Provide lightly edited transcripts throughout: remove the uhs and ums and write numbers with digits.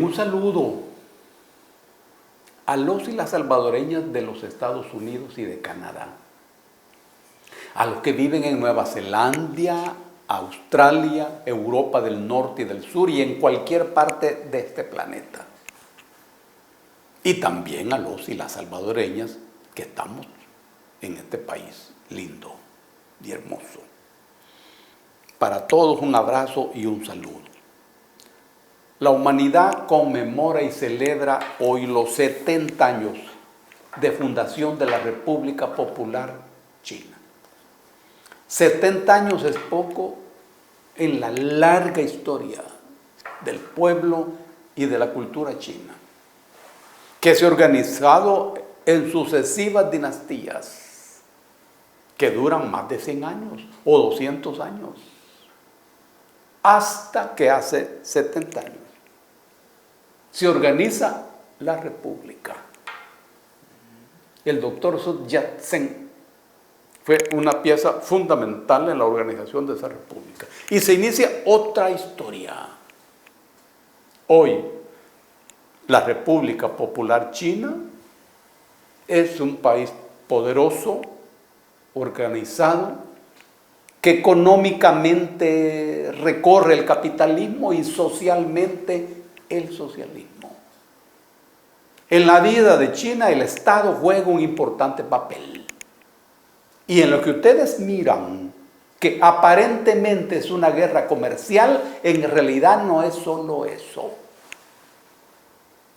También un saludo a los y las salvadoreñas de los Estados Unidos y de Canadá, a los que viven en Nueva Zelanda, Australia, Europa del Norte y del Sur y en cualquier parte de este planeta. Y también a los y las salvadoreñas que estamos en este país lindo y hermoso. Para todos un abrazo y un saludo. La humanidad conmemora y celebra hoy los 70 años de fundación de la República Popular China. 70 años es poco en la larga historia del pueblo y de la cultura china, que se ha organizado en sucesivas dinastías que duran más de 100 años o 200 años, hasta que hace 70 años se organiza la República. El doctor Sun Yat-sen fue una pieza fundamental en la organización de esa república. Y se inicia otra historia. Hoy, la República Popular China es un país poderoso, organizado, que económicamente recorre el capitalismo y socialmente el socialismo. En la vida de China, el Estado juega un importante papel. Y en lo que ustedes miran, que aparentemente es una guerra comercial, en realidad no es solo eso.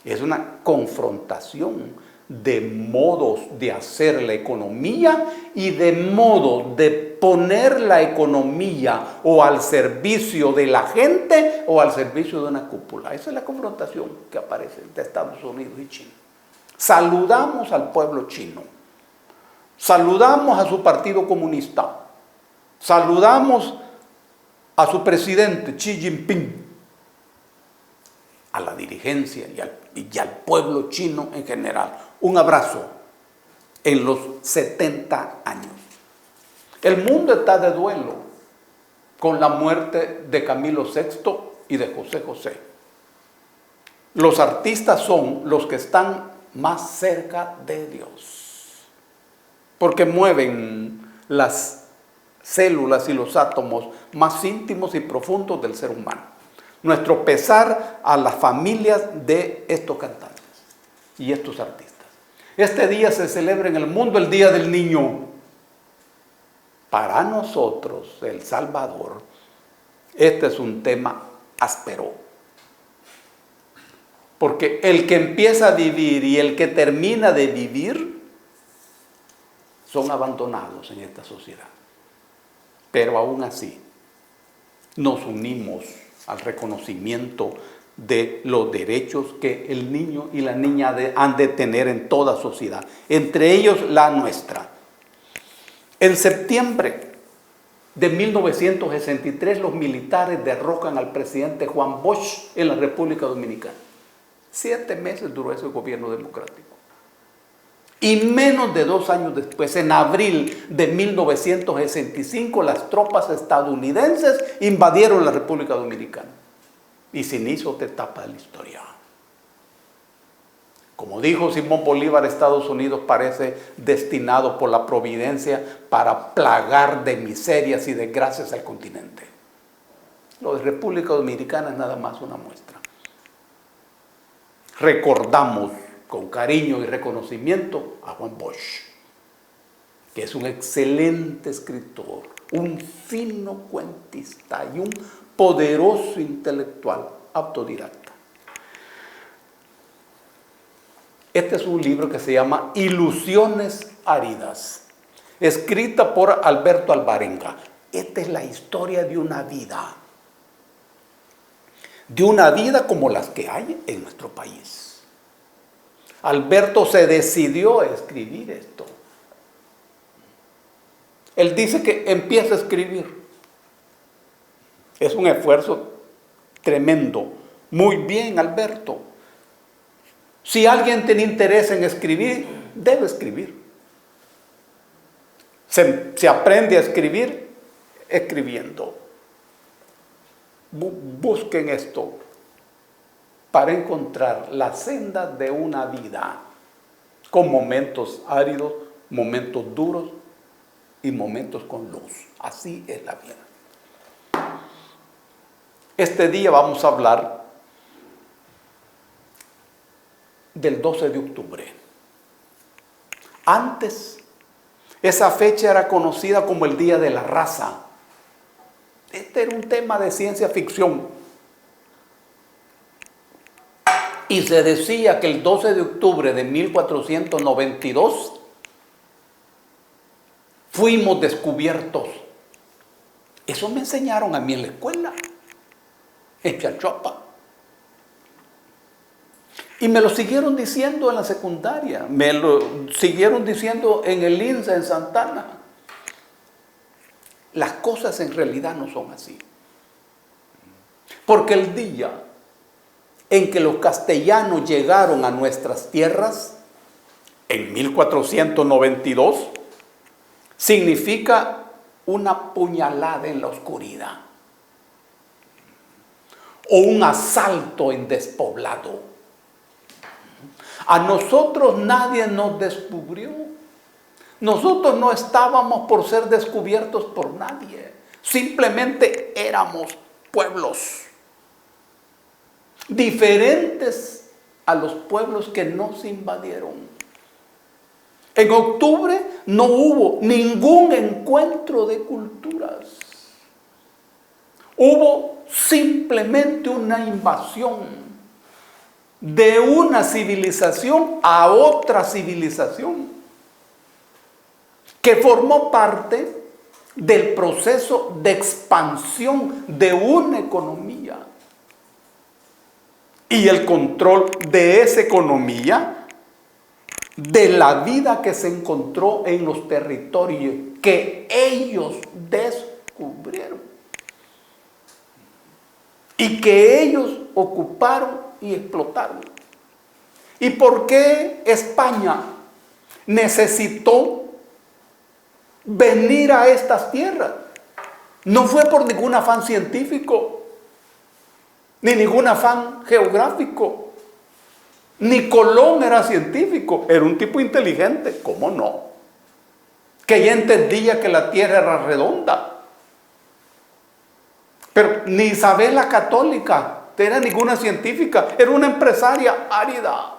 Es una confrontación de modos de hacer la economía y de modos de poner la economía o al servicio de la gente o al servicio de una cúpula. Esa es la confrontación que aparece entre Estados Unidos y China. Saludamos al pueblo chino. Saludamos a su partido comunista, saludamos a su presidente Xi Jinping, a la dirigencia y al pueblo chino en general. Un abrazo en los 70 años. El mundo está de duelo con la muerte de Camilo VI y de José José. Los artistas son los que están más cerca de Dios, porque mueven las células y los átomos más íntimos y profundos del ser humano. Nuestro pesar a las familias de estos cantantes y estos artistas. Este día se celebra en el mundo el Día del Niño. Para nosotros, El Salvador, este es un tema áspero. Porque el que empieza a vivir y el que termina de vivir son abandonados en esta sociedad. Pero aún así, nos unimos al reconocimiento de los derechos que el niño y la niña han de tener en toda sociedad, entre ellos la nuestra. En septiembre de 1963, los militares derrocan al presidente Juan Bosch en la República Dominicana. 7 meses duró ese gobierno democrático. Y menos de 2 años después, en abril de 1965, las tropas estadounidenses invadieron la República Dominicana. Y se inició otra etapa de la historia. Como dijo Simón Bolívar, Estados Unidos parece destinado por la providencia para plagar de miserias y desgracias al continente. Lo de República Dominicana es nada más una muestra. Recordamos con cariño y reconocimiento a Juan Bosch, que es un excelente escritor, un fino cuentista y un poderoso intelectual autodidacta. Este es un libro que se llama Ilusiones áridas, escrita por Alberto Alvarenga. Esta es la historia de una vida como las que hay en nuestro país. Alberto se decidió a escribir esto. Él dice que empieza a escribir. Es un esfuerzo tremendo. Muy bien, Alberto. Si alguien tiene interés en escribir, debe escribir. Se aprende a escribir escribiendo. Busquen esto. para encontrar la senda de una vida con momentos áridos, momentos duros y momentos con luz. Así es la vida. Este día vamos a hablar del 12 de octubre. Antes, esa fecha era conocida como el Día de la Raza. Este era un tema de ciencia ficción. Y se decía que el 12 de octubre de 1492 fuimos descubiertos. Eso me enseñaron a mí en la escuela, en Chalchuapa. Y me lo siguieron diciendo en la secundaria, me lo siguieron diciendo en el INSA en Santana. Las cosas en realidad no son así. Porque el día en que los castellanos llegaron a nuestras tierras, en 1492, significa una puñalada en la oscuridad o un asalto en despoblado. A nosotros nadie nos descubrió. Nosotros no estábamos por ser descubiertos por nadie. Simplemente éramos pueblos diferentes a los pueblos que nos invadieron. En octubre no hubo ningún encuentro de culturas. Hubo simplemente una invasión de una civilización a otra civilización que formó parte del proceso de expansión de una economía. Y el control de esa economía, de la vida que se encontró en los territorios que ellos descubrieron y que ellos ocuparon y explotaron. ¿Y por qué España necesitó venir a estas tierras? No fue por ningún afán científico, ni ningún afán geográfico. Ni Colón era científico, era un tipo inteligente, ¿cómo no? Que ya entendía que la tierra era redonda. Pero ni Isabel la Católica era ninguna científica, era una empresaria árida.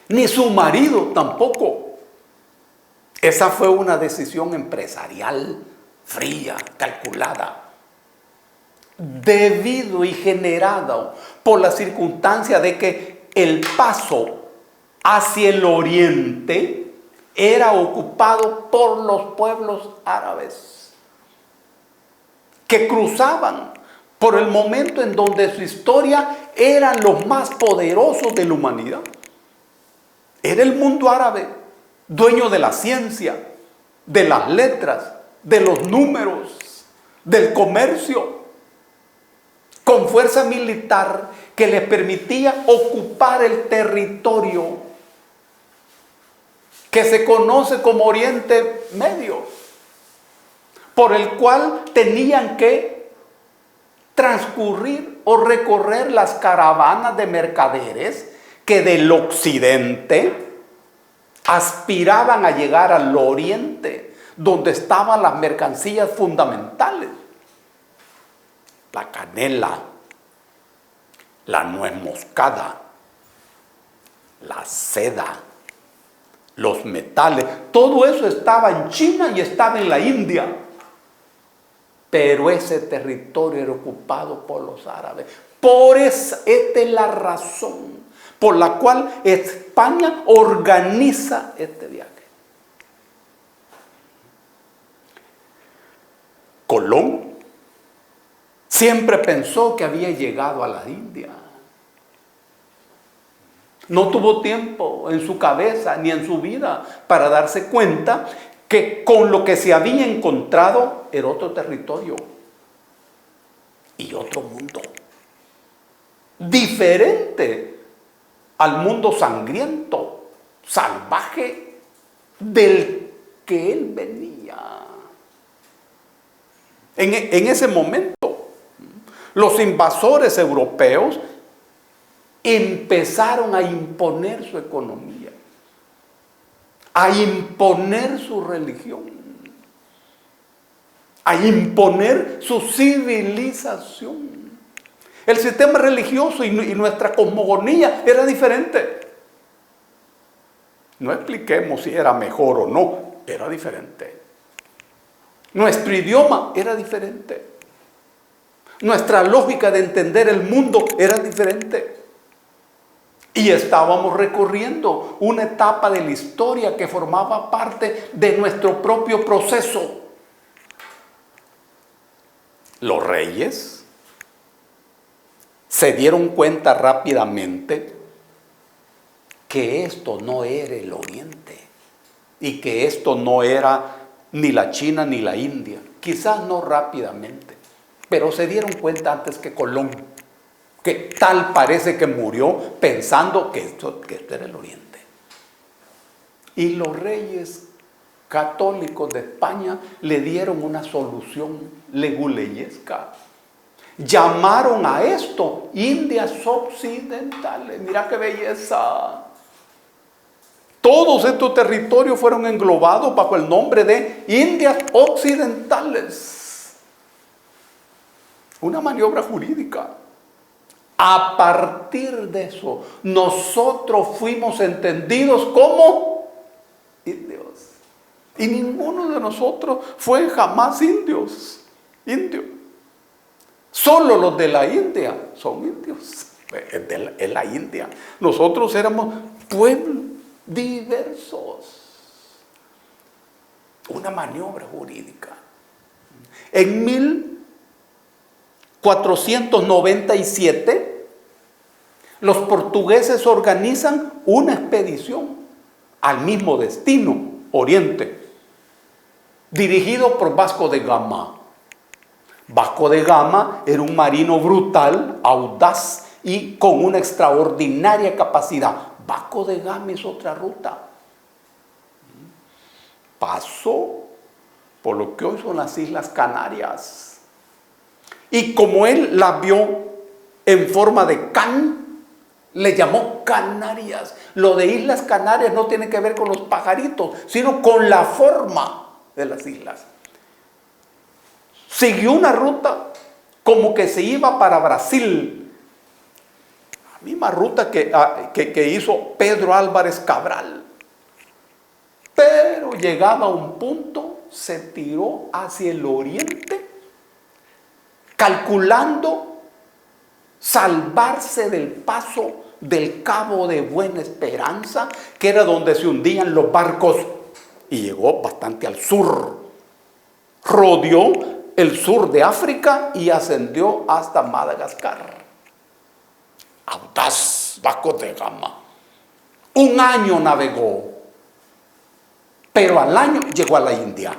Ni su marido tampoco. Esa fue una decisión empresarial fría, calculada, debido y generado por la circunstancia de que el paso hacia el oriente era ocupado por los pueblos árabes que cruzaban por el momento en donde su historia eran los más poderosos de la humanidad. Era el mundo árabe, dueño de la ciencia, de las letras, de los números, del comercio, con fuerza militar que les permitía ocupar el territorio que se conoce como Oriente Medio, por el cual tenían que transcurrir o recorrer las caravanas de mercaderes que del occidente aspiraban a llegar al oriente, donde estaban las mercancías fundamentales: la canela, la nuez moscada, la seda, los metales. Todo eso estaba en China y estaba en la India. Pero ese territorio era ocupado por los árabes. Esta es la razón por la cual España organiza este viaje. Colón siempre pensó que había llegado a la India. No tuvo tiempo en su cabeza ni en su vida para darse cuenta que con lo que se había encontrado era otro territorio y otro mundo, diferente al mundo sangriento, salvaje del que él venía. En ese momento, Los invasores europeos empezaron a imponer su economía, a imponer su religión, a imponer su civilización. El sistema religioso y nuestra cosmogonía era diferente. No expliquemos si era mejor o no, era diferente. Nuestro idioma era diferente. Nuestra lógica de entender el mundo era diferente. Y estábamos recorriendo una etapa de la historia que formaba parte de nuestro propio proceso. Los reyes se dieron cuenta rápidamente que esto no era el Oriente y que esto no era ni la China ni la India. Quizás no rápidamente, pero se dieron cuenta antes que Colón, que tal parece que murió pensando que esto era el Oriente. Y los reyes católicos de España le dieron una solución leguleyesca. Llamaron a esto Indias Occidentales. Mira qué belleza. Todos estos territorios fueron englobados bajo el nombre de Indias Occidentales. Una maniobra jurídica. A partir de eso, nosotros fuimos entendidos como indios. Y ninguno de nosotros fue jamás indio. Solo los de la India son indios. Es la India. Nosotros éramos pueblos diversos. Una maniobra jurídica. En 1497, los portugueses organizan una expedición al mismo destino, Oriente, dirigido por Vasco de Gama. Vasco de Gama era un marino brutal, audaz y con una extraordinaria capacidad. Vasco de Gama es otra ruta. Pasó por lo que hoy son las Islas Canarias. Y como él la vio en forma de can, le llamó Canarias. Lo de Islas Canarias no tiene que ver con los pajaritos, sino con la forma de las islas. Siguió una ruta como que se iba para Brasil. La misma ruta que hizo Pedro Álvarez Cabral. Pero llegado a un punto, se tiró hacia el oriente, calculando salvarse del paso del Cabo de Buena Esperanza, que era donde se hundían los barcos, y llegó bastante al sur. Rodeó el sur de África y ascendió hasta Madagascar. Audaz, Vasco de Gama. Un año navegó, pero al año llegó a la India.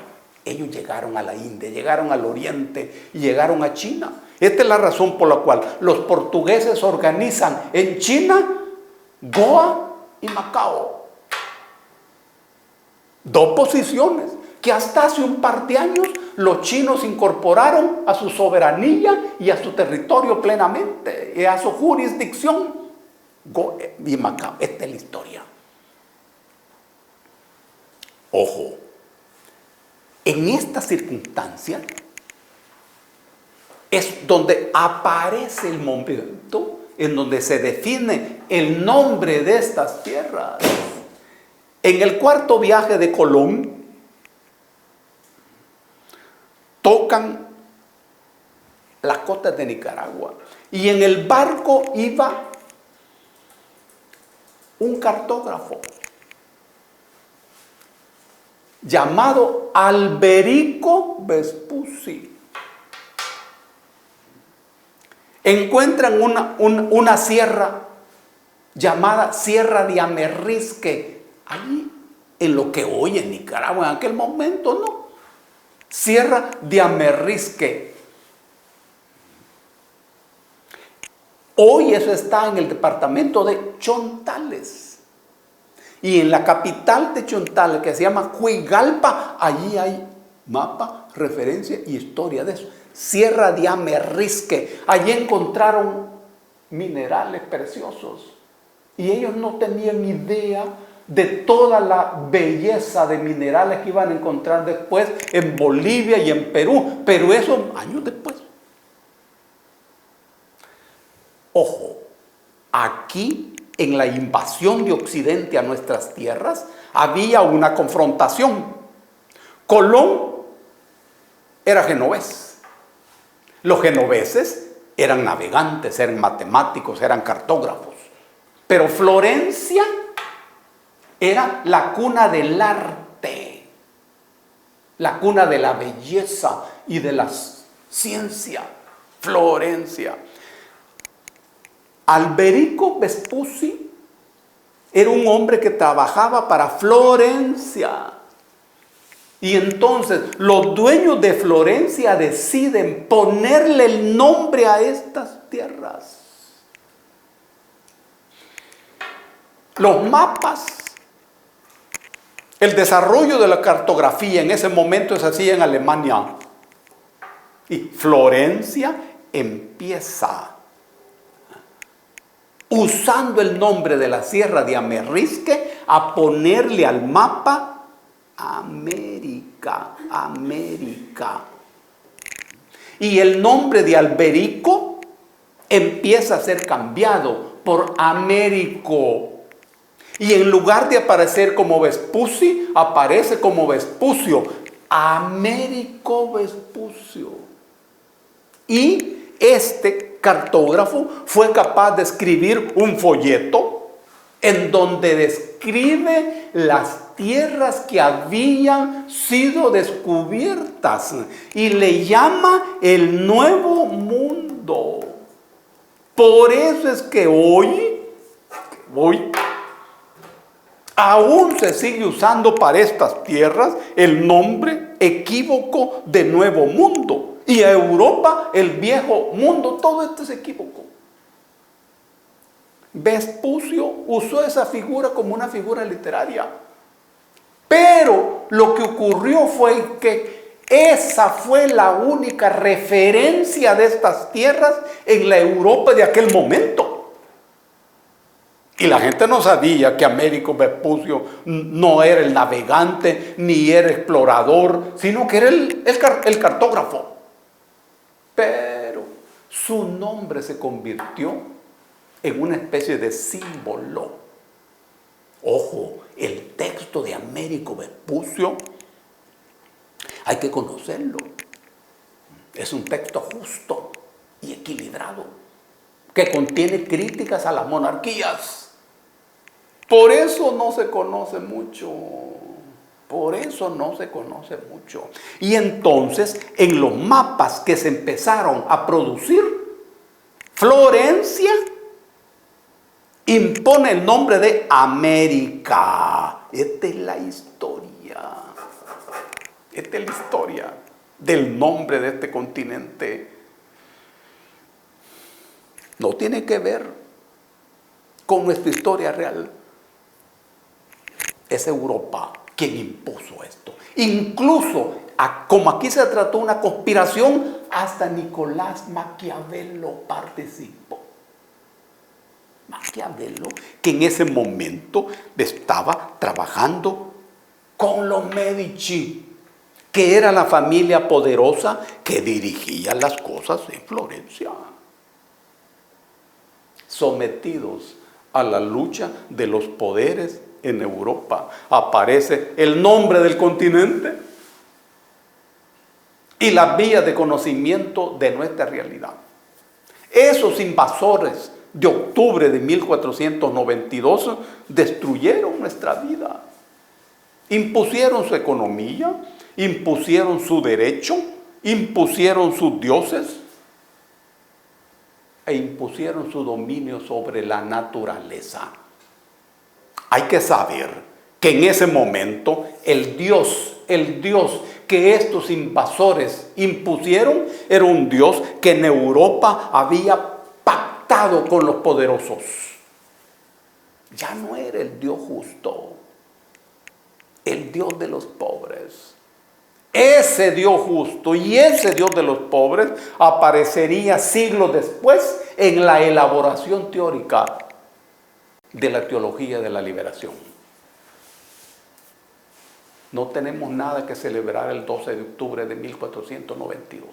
Ellos llegaron a la India, llegaron al oriente y llegaron a China. Esta es la razón por la cual los portugueses organizan en China, Goa y Macao. Dos posiciones que hasta hace un par de años los chinos incorporaron a su soberanía y a su territorio plenamente, y a su jurisdicción. Goa y Macao. Esta es la historia. Ojo, en esta circunstancia es donde aparece el momento en donde se define el nombre de estas tierras. En el cuarto viaje de Colón, tocan las costas de Nicaragua y en el barco iba un cartógrafo llamado Alberico Vespucci. Encuentran una sierra llamada Sierra de Amerrisque, allí en lo que hoy en Nicaragua, en aquel momento, ¿no? Sierra de Amerrisque. Hoy eso está en el departamento de Chontales. Y en la capital de Chontales, que se llama Huigalpa, allí hay mapa referencia y historia de eso. Sierra de Amerrisque. Allí encontraron minerales preciosos. Y ellos no tenían idea de toda la belleza de minerales que iban a encontrar después en Bolivia y en Perú. Pero eso años después. Ojo, aquí en la invasión de Occidente a nuestras tierras había una confrontación. Colón era genovés. Los genoveses eran navegantes, eran matemáticos, eran cartógrafos. Pero Florencia era la cuna del arte, la cuna de la belleza y de la ciencia. Florencia. Alberico Vespucci era un hombre que trabajaba para Florencia. Y entonces los dueños de Florencia deciden ponerle el nombre a estas tierras. Los mapas, el desarrollo de la cartografía en ese momento se hacía en Alemania. Y Florencia empieza usando el nombre de la Sierra de Amerrisque a ponerle al mapa América, América. Y el nombre de Alberico empieza a ser cambiado por Américo. Y en lugar de aparecer como Vespucci, aparece como Vespucio. Américo Vespucio. Y este cartógrafo fue capaz de escribir un folleto en donde describe las tierras que habían sido descubiertas y le llama el Nuevo Mundo. Por eso es que hoy aún se sigue usando para estas tierras el nombre equívoco de Nuevo Mundo. Y a Europa el Viejo Mundo. Todo esto es equívoco. Vespucio usó esa figura como una figura literaria. Pero lo que ocurrió fue que esa fue la única referencia de estas tierras en la Europa de aquel momento. Y la gente no sabía que Américo Vespucio no era el navegante ni era explorador, sino que era el cartógrafo. Pero su nombre se convirtió en una especie de símbolo. Ojo, el texto de Américo Vespucio hay que conocerlo. Es un texto justo y equilibrado que contiene críticas a las monarquías. Por eso no se conoce mucho. Por eso no se conoce mucho. Y entonces, en los mapas que se empezaron a producir, Florencia impone el nombre de América. Esta es la historia. Esta es la historia del nombre de este continente. No tiene que ver con nuestra historia real. Es Europa quien impuso esto. Incluso, como aquí se trató una conspiración, hasta Nicolás Maquiavelo participó. Maquiavelo, que en ese momento estaba trabajando con los Medici, que era la familia poderosa que dirigía las cosas en Florencia. Sometidos a la lucha de los poderes en Europa, aparece el nombre del continente y las vías de conocimiento de nuestra realidad. Esos invasores de octubre de 1492 destruyeron nuestra vida, impusieron su economía, impusieron su derecho, impusieron sus dioses e impusieron su dominio sobre la naturaleza. Hay que saber que en ese momento el Dios que estos invasores impusieron era un Dios que en Europa había pactado con los poderosos. Ya no era el Dios justo, el Dios de los pobres, ese Dios justo y ese Dios de los pobres aparecería siglos después en la elaboración teórica de la teología de la liberación. No tenemos nada que celebrar el 12 de octubre de 1492.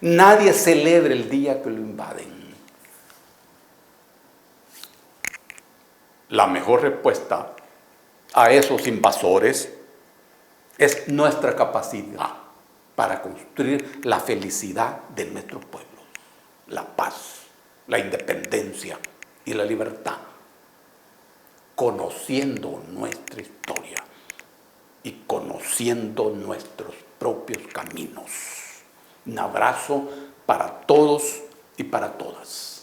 Nadie celebra el día que lo invaden. La mejor respuesta a esos invasores es nuestra capacidad para construir la felicidad de nuestros pueblos, la paz, la independencia y la libertad, conociendo nuestra historia y conociendo nuestros propios caminos. Un abrazo para todos y para todas.